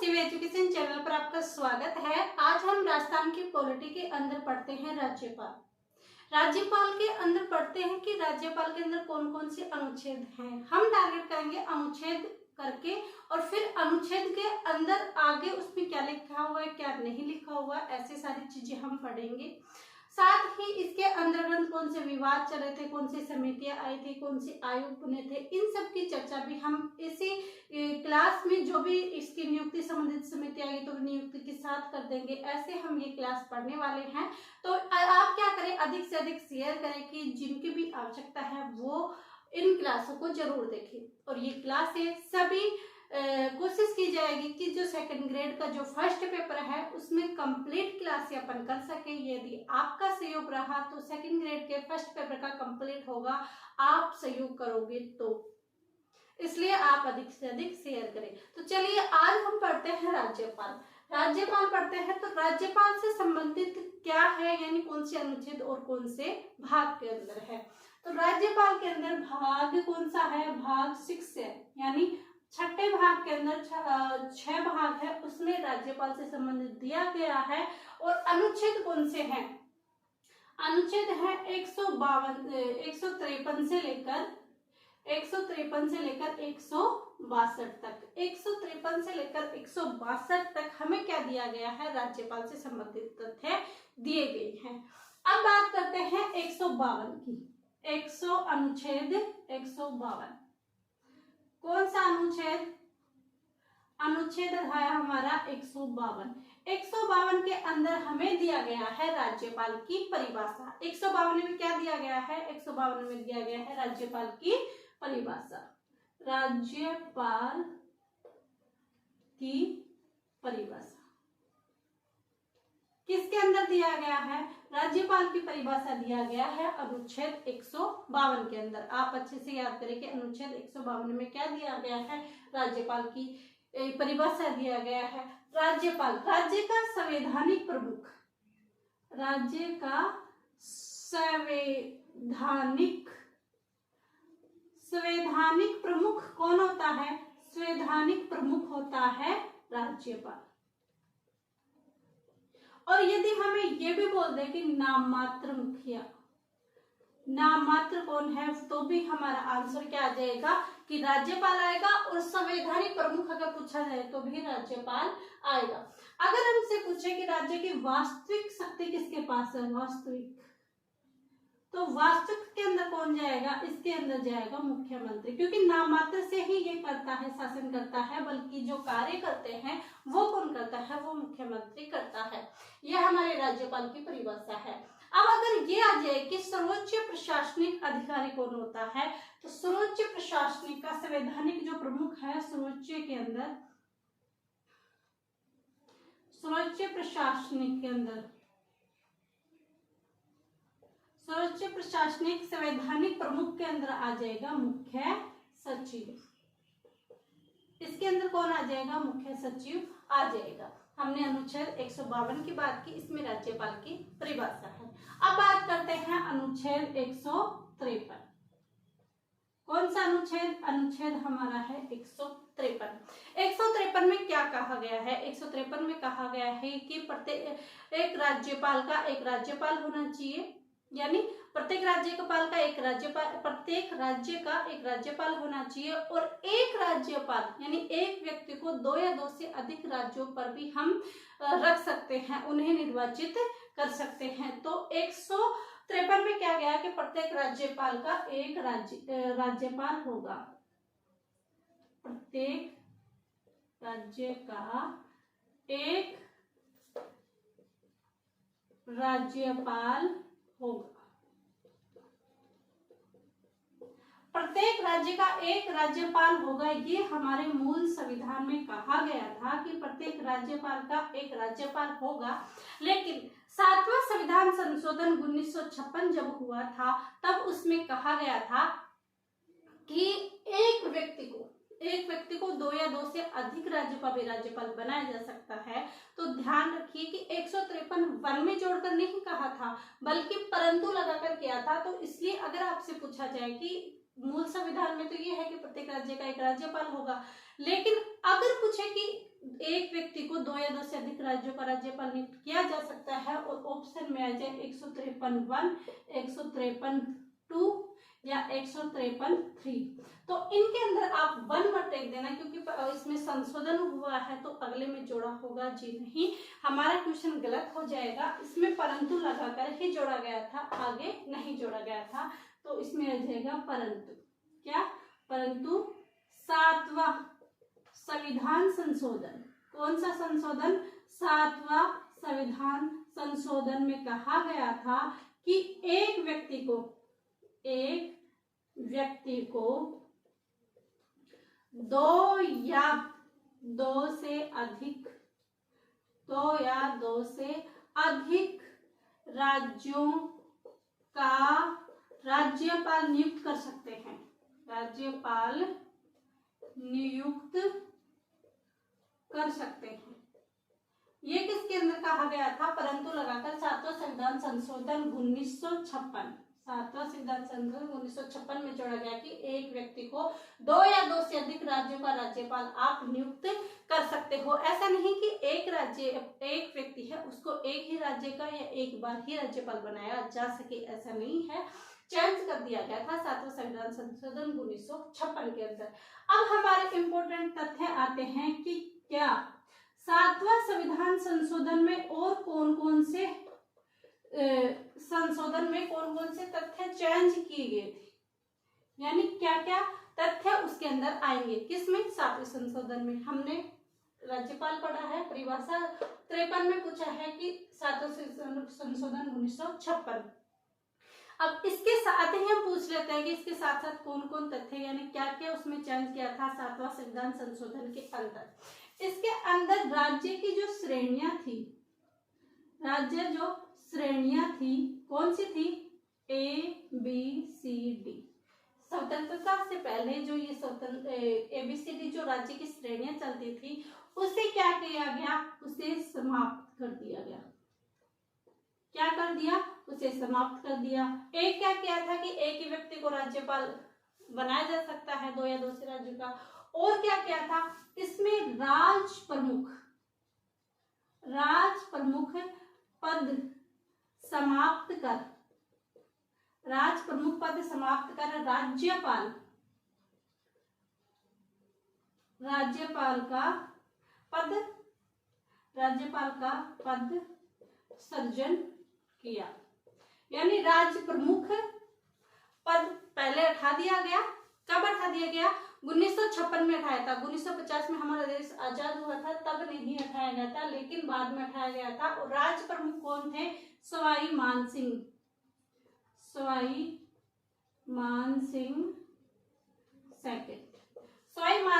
Shiv education channel पर आपका स्वागत है। आज हम राजस्थान की पॉलिटी के अंदर पढ़ते हैं राज्यपाल। राज्यपाल के अंदर पढ़ते हैं कि राज्यपाल के अंदर कौन कौन से अनुच्छेद हैं। हम टारगेट करेंगे अनुच्छेद करके और फिर अनुच्छेद के अंदर आगे उसमें क्या लिखा हुआ है, क्या नहीं लिखा हुआ, ऐसी सारी चीजें हम पढ़ेंगे। साथ ही इसके अंतर्गत कौन से विवाद चल रहे थे, कौन सी समितियां आई थी, कौन से आयोग बने थे, इन सब की चर्चा भी हम इसी क्लास में जो भी इसकी नियुक्ति संबंधित समिति आएगी तो नियुक्ति के साथ कर देंगे। ऐसे हम ये क्लास पढ़ने वाले हैं। तो आप क्या करें, अधिक से अधिक शेयर करें कि जिनकी भी आवश्यकता है वो इन क्लासों को जरूर देखें। और ये क्लासें सभी कोशिश की जाएगी कि जो सेकंड ग्रेड का जो फर्स्ट पेपर है उसमें कंप्लीट क्लास अपन कर सके। यदि आपका सहयोग रहा तो सेकंड ग्रेड के फर्स्ट पेपर का कंप्लीट होगा, आप सहयोग करोगे तो, इसलिए आप अधिक से अधिक शेयर करें। तो चलिए आज हम पढ़ते हैं राज्यपाल। राज्यपाल पढ़ते हैं तो राज्यपाल से संबंधित क्या है, यानी कौन से अनुच्छेद और कौन से भाग के अंदर है। तो राज्यपाल के अंदर भाग कौन सा है, भाग 6 है, यानी छठे भाग के अंदर 6 भाग है, उसमें राज्यपाल से संबंधित दिया गया है। और अनुच्छेद कौन से हैं, अनुच्छेद है 153 से लेकर 162 तक। 153 से लेकर 162 तक हमें क्या दिया गया है, राज्यपाल से संबंधित तथ्य दिए गए हैं। अब बात करते हैं 152 की। अनुच्छेद 152 कौन सा अनुच्छेद, अनुच्छेद है हमारा 152। 152 के अंदर हमें दिया गया है राज्यपाल की परिभाषा। 152 में क्या दिया गया है, 152 में दिया गया है राज्यपाल की परिभाषा। राज्यपाल की परिभाषा किसके अंदर दिया गया है, राज्यपाल की परिभाषा दिया गया है अनुच्छेद 152 के अंदर। आप अच्छे से याद करें कि अनुच्छेद 152 में क्या दिया गया है, राज्यपाल की परिभाषा दिया गया है। राज्यपाल राज्य का संवैधानिक प्रमुख, राज्य का संवैधानिक प्रमुख कौन होता है, संवैधानिक प्रमुख होता है राज्यपाल। और यदि हमें ये भी बोल दे कि नाम मात्र मुखिया, नाम मात्र कौन है, तो भी हमारा आंसर क्या आ जाएगा कि राज्यपाल आएगा। और संवैधानिक प्रमुख अगर पूछा जाए तो भी राज्यपाल आएगा। अगर हमसे पूछे कि राज्य की वास्तविक शक्ति किसके पास है, वास्तविक, तो वास्तविक के अंदर कौन जाएगा, इसके अंदर जाएगा मुख्यमंत्री, क्योंकि नाम मात्र से ही ये करता है, शासन करता है, बल्कि जो कार्य करते हैं वो कौन करता है, वो मुख्यमंत्री करता है। यह हमारे राज्यपाल की परिभाषा है। अब अगर ये आ जाए कि सर्वोच्च प्रशासनिक अधिकारी कौन होता है, तो सर्वोच्च प्रशासनिक का संवैधानिक जो प्रमुख है, सर्वोच्च के अंदर, सर्वोच्च प्रशासनिक के अंदर सर्वोच्च प्रशासनिक संवैधानिक प्रमुख के अंदर आ जाएगा मुख्य सचिव। इसके अंदर कौन आ जाएगा, मुख्य सचिव आ जाएगा। हमने अनुच्छेद 152 की बात की, इसमें राज्यपाल की परिभाषा है। अब बात करते हैं अनुच्छेद 153। कौन सा अनुच्छेद, अनुच्छेद हमारा है 153। 153 में क्या कहा गया है, 153 में कहा गया है कि प्रत्येक राज्यपाल का एक राज्यपाल होना चाहिए, यानी प्रत्येक राज्यपाल का एक राज्यपाल, प्रत्येक राज्य का एक राज्यपाल होना चाहिए। और एक राज्यपाल यानी एक व्यक्ति को 2 या 2 से अधिक राज्यों पर भी हम रख सकते हैं, उन्हें निर्वाचित कर सकते हैं। तो 153 में क्या गया कि प्रत्येक राज्यपाल का एक राज्यपाल होगा, प्रत्येक राज्य का एक राज्यपाल होगा, प्रत्येक राज्य का एक राज्यपाल होगा। ये हमारे मूल संविधान में कहा गया था कि प्रत्येक राज्यपाल का एक राज्यपाल होगा। लेकिन 7वां संविधान संशोधन 1956 जब हुआ था तब उसमें कहा गया था कि एक व्यक्ति को 2 या 2 से अधिक राज्यों का भी राज्यपाल बनाया जा सकता है। तो ध्यान रखिए कि 153 वन में जोड़कर नहीं कहा था, बल्कि परंतु लगाकर किया था। तो इसलिए अगर आपसे पूछा जाए कि मूल संविधान में तो ये है कि प्रत्येक राज्य का एक राज्यपाल होगा, लेकिन अगर पूछे कि एक व्यक्ति को 2 या 2 से अधिक राज्यों का राज्यपाल नियुक्त किया जा सकता है। और ऑप्शन में आ जाए 153(1), 153(2) या 153(3). तो इनके अंदर आप 1 मत टेक देना, क्योंकि इसमें संशोधन हुआ है तो अगले में जोड़ा होगा जी नहीं, हमारा क्वेश्चन गलत हो जाएगा। इसमें परंतु लगाकर ही जोड़ा गया था, आगे नहीं जोड़ा गया था। तो इसमें आ जाएगा परंतु, क्या, परंतु 7वां संविधान संशोधन। कौन सा संशोधन? 7वां संविधान संशोधन में कहा गया था कि एक व्यक्ति को 2 या 2 से अधिक राज्यों का राज्यपाल नियुक्त कर सकते हैं। राज्यपाल नियुक्त कर सकते हैं। ये किसके अंदर कहा गया था? परंतु लगाकर 7वां संविधान संशोधन 1956, 7वां संविधान संशोधन 1956 में जोड़ा गया कि एक व्यक्ति को 2 या 2 से अधिक राज्यों का राज्यपाल आप नियुक्त कर सकते हो। ऐसा नहीं कि एक व्यक्ति है उसको एक ही राज्य का या एक बार ही राज्यपाल बनाया जा सके, ऐसा नहीं है, चेंज कर दिया गया था 7वां संविधान संशोधन 1956 के अंदर। अब हमारे इंपॉर्टेंट तथ्य आते हैं कि क्या 7वां संविधान संशोधन में और कौन कौन से तथ्य चेंज किए गए थे, यानी क्या क्या तथ्य उसके अंदर आएंगे। किसमें? 7वें संशोधन में। हमने राज्यपाल पढ़ा है, परिभाषा 53 में पूछा है कि 7वां संशोधन 1956। अब इसके साथ ही हम पूछ लेते हैं कि इसके साथ साथ कौन कौन तथ्य यानी क्या क्या उसमें चेंज किया था 7वां संविधान संशोधन के अंदर। इसके अंदर राज्य की जो श्रेणियां थी, कौन सी थी? ABCD। स्वतंत्रता से पहले जो ये ABCD जो राज्य की श्रेणियां चलती थी, उसे क्या किया गया? उसे समाप्त कर दिया गया। क्या कर दिया? उसे समाप्त कर दिया। एक क्या किया था कि एक ही व्यक्ति को राज्यपाल बनाया जा सकता है 2 या 2 से राज्यों का। और क्या किया था? इसमें राज प्रमुख पद समाप्त कर राज्यपाल का पद सृजन किया। यानी राज्य प्रमुख पद पहले हटा दिया गया। कब हटा दिया गया? 1956 में हटाया था। 1950 में हमारा देश आजाद हुआ था, तब नहीं हटाया गया था, लेकिन बाद में हटाया गया था। और राज्य प्रमुख कौन थे? सवाई मान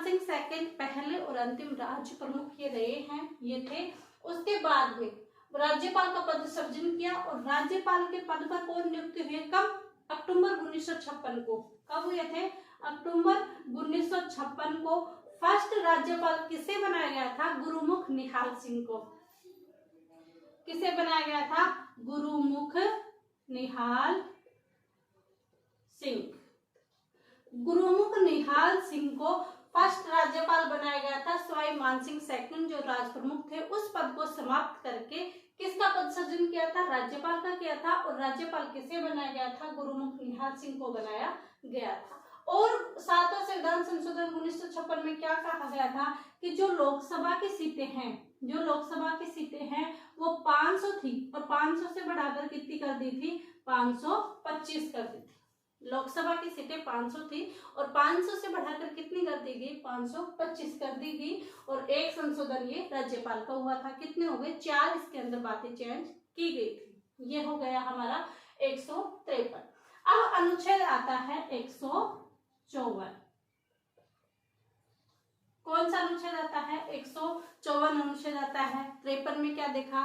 सिंह सेकंड पहले और अंतिम राज्य प्रमुख ये रहे हैं, ये थे। उसके बाद में राज्यपाल का पद सृजन किया। और राज्यपाल के पद पर कौन नियुक्त हुए? कब? अक्टूबर 1956 को। कब हुए थे? अक्टूबर 1956 को। फर्स्ट राज्यपाल किसे बनाया गया था? गुरुमुख निहाल सिंह को। किसे बनाया गया था? गुरुमुख निहाल सिंह को फर्स्ट राज्यपाल बनाया गया था। सवाई मानसिंह सेकंड जो राज प्रमुख थे, उस पद को समाप्त करके किसका पद सृजन किया था? राज्यपाल का किया था। और राज्यपाल किसे बनाया गया था? गुरुमुख निहाल सिंह को बनाया गया था। और 7वां संविधान संशोधन 1956 में क्या कहा गया था कि जो लोकसभा की सीटें हैं वो 500 थी, और 500 से बढ़ाकर कितनी कर दी थी? 525 कर दी थी। लोकसभा की सीटें 500 थी और 500 से बढ़ाकर कितनी कर दी गई? 525 कर दी गई। और एक संशोधन ये राज्यपाल का हुआ था। कितने हो गए? 4 इसके अंदर बातें चेंज की गई थी। ये हो गया हमारा 153। अब अनुच्छेद आता है 154। कौन सा अनुच्छेद आता है? 154 अनुच्छेद आता है। 53 में क्या देखा?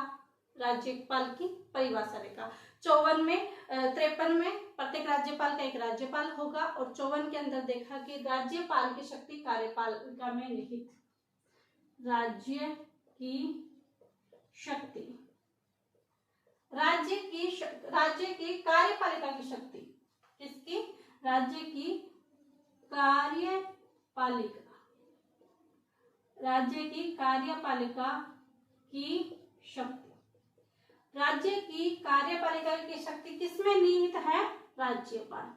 राज्यपाल की परिभाषा देखा। 53 में प्रत्येक राज्यपाल का एक राज्यपाल होगा। और 54 के अंदर देखा कि राज्यपाल की शक्ति कार्यपालिका में निहित। राज्य की कार्यपालिका की शक्ति। किसकी? राज्य की कार्यपालिका राज्य की कार्यपालिका की शक्ति। राज्य की कार्यपालिका की शक्ति किसमें निहित है? राज्यपाल।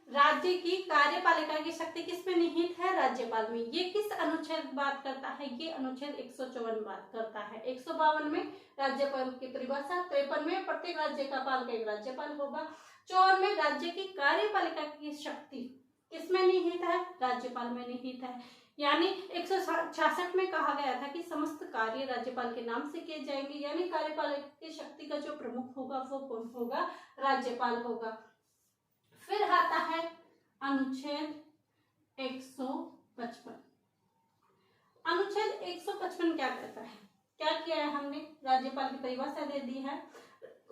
राज्य की कार्यपालिका की शक्ति किसमें निहित है? राज्यपाल में। ये किस अनुच्छेद बात करता है? ये अनुच्छेद 154 बात करता है। 152 में राज्यपाल की परिभाषा, 53 में प्रत्येक राज्यपाल का एक राज्यपाल होगा, 54 में राज्य की कार्यपालिका की शक्ति किसमें निहित है? राज्यपाल में निहित है। यानी 166 में कहा गया था कि समस्त कार्य राज्यपाल के नाम से किए जाएंगे, यानी कार्यपालिका की शक्ति का जो प्रमुख होगा वो कौन होगा? राज्यपाल होगा। फिर आता है अनुच्छेद 155। अनुच्छेद 155 क्या कहता है? क्या किया है हमने? राज्यपाल की परिभाषा दे दी है,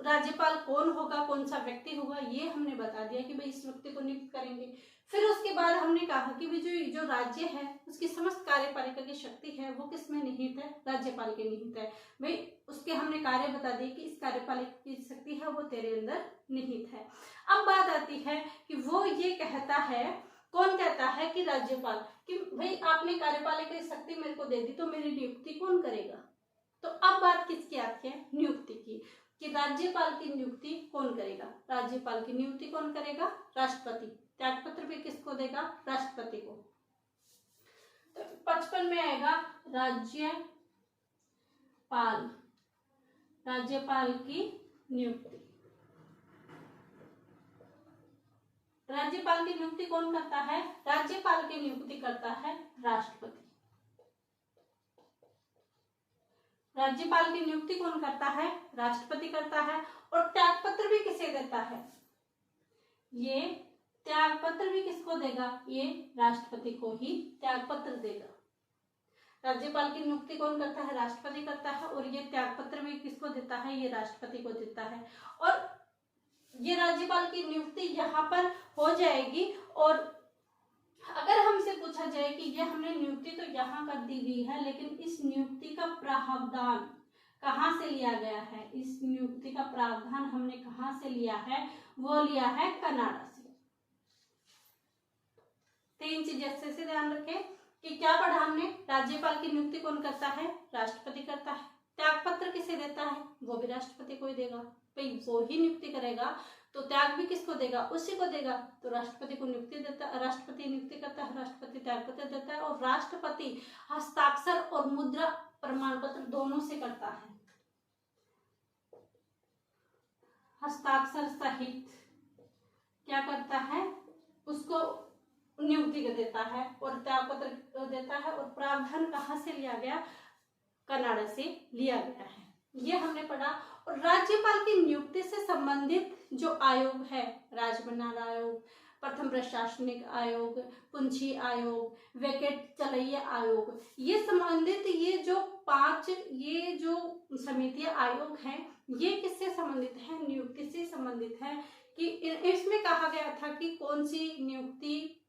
राज्यपाल कौन होगा, कौन सा व्यक्ति होगा, ये हमने बता दिया कि भाई इस व्यक्ति को नियुक्त करेंगे। फिर उसके बाद हमने कहा कि भाई जो राज्य है उसकी समस्त कार्यपालिका की शक्ति है वो किसमें निहित है? राज्यपाल के निहित है। भाई उसके हमने कार्य बता दिए कि इस कार्यपालिका की शक्ति है वो तेरे अंदर निहित है। अब बात आती है कि वो ये कहता है, कौन कहता है कि राज्यपाल, कि भाई आपने कार्यपालिका की शक्ति मेरे को दे दी तो मेरी नियुक्ति कौन करेगा? तो अब बात किसकी आती है? नियुक्ति की, कि राज्यपाल की नियुक्ति कौन करेगा? राज्यपाल की नियुक्ति कौन करेगा? राष्ट्रपति। त्यागपत्र भी किसको देगा? राष्ट्रपति को। तो 55 में आएगा राज्यपाल, राज्यपाल की नियुक्ति। राज्यपाल की नियुक्ति कौन करता है? राज्यपाल की नियुक्ति करता है राष्ट्रपति। राज्यपाल की नियुक्ति कौन करता है? राष्ट्रपति करता है। और त्यागपत्र भी किसे देता है? ये त्यागपत्र भी किसको देगा? ये राष्ट्रपति को ही त्यागपत्र देगा। राज्यपाल की नियुक्ति कौन करता है? राष्ट्रपति करता है। और ये त्यागपत्र भी किसको देता है? ये राष्ट्रपति को देता है। और ये राज्यपाल की नियुक्ति यहाँ पर हो जाएगी। और अगर हमसे पूछा जाए कि ये हमने नियुक्ति तो यहाँ कर दी गई है, लेकिन इस नियुक्ति का प्रावधान कहाँ से लिया गया है? इस नियुक्ति का प्रावधान हमने कहाँ से लिया है? वो लिया है कनाडा से। 3 चीजें अच्छे से ध्यान रखें कि क्या पढ़ा हमने? राज्यपाल की नियुक्ति कौन करता है? राष्ट्रपति करता है। त्यागपत्र किसे देता है? वो भी राष्ट्रपति को ही देगा। भाई वो ही नियुक्ति करेगा तो त्याग भी किसको देगा? उसी को देगा। तो राष्ट्रपति को नियुक्ति देता है, राष्ट्रपति नियुक्ति करता है, राष्ट्रपति त्यागपत्र देता है। और राष्ट्रपति हस्ताक्षर और मुद्रा प्रमाण पत्र दोनों से करता है। हस्ताक्षर सहित क्या करता है? उसको नियुक्ति कर देता है और त्यागपत्र देता है। और प्रावधान कहाँ से लिया गया? कनाडा से लिया गया है। ये हमने पढ़ा। और राज्यपाल की नियुक्ति से संबंधित जो आयोग है, राजमन्नार आयोग, प्रथम प्रशासनिक आयोग, पुंछी आयोग, वेकेट चलैया आयोग, ये संबंधित ये जो 5 ये जो समितियां आयोग हैं, ये किससे संबंधित है? नियुक्ति से संबंधित है। कि इसमें कहा गया था कि कौन सी नियुक्ति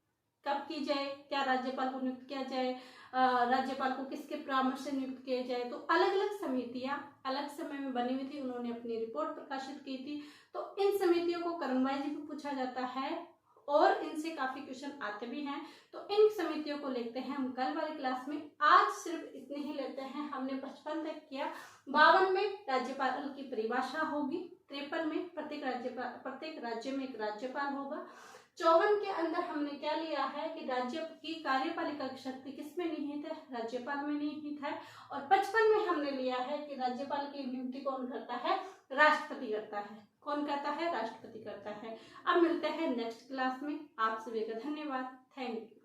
कब की जाए, क्या राज्यपाल को नियुक्त किया जाए, राज्यपाल को किसके परामर्श से नियुक्त किया जाए। तो अलग अलग समितियां अलग समय में बनी हुई थी, उन्होंने अपनी रिपोर्ट प्रकाशित की थी। तो इन समितियों को क्रमवाइज भी पूछा जाता है और इनसे काफी क्वेश्चन आते भी हैं। तो इन समितियों को लेते हैं हम कल वाली क्लास में। आज सिर्फ इतने ही लेते हैं। हमने 55 तक किया। 52 में राज्यपाल की परिभाषा होगी। 53 में प्रत्येक राज्य में एक राज्यपाल होगा। 54 के अंदर हमने क्या लिया है कि राज्य की कार्यपालिका की शक्ति किसमें निहित है? राज्यपाल में निहित है। और 55 में हमने लिया है कि राज्यपाल की नियुक्ति कौन करता है? राष्ट्रपति करता है। कौन करता है? राष्ट्रपति करता है। अब मिलते हैं नेक्स्ट क्लास में। आप सभी का धन्यवाद। Thank you.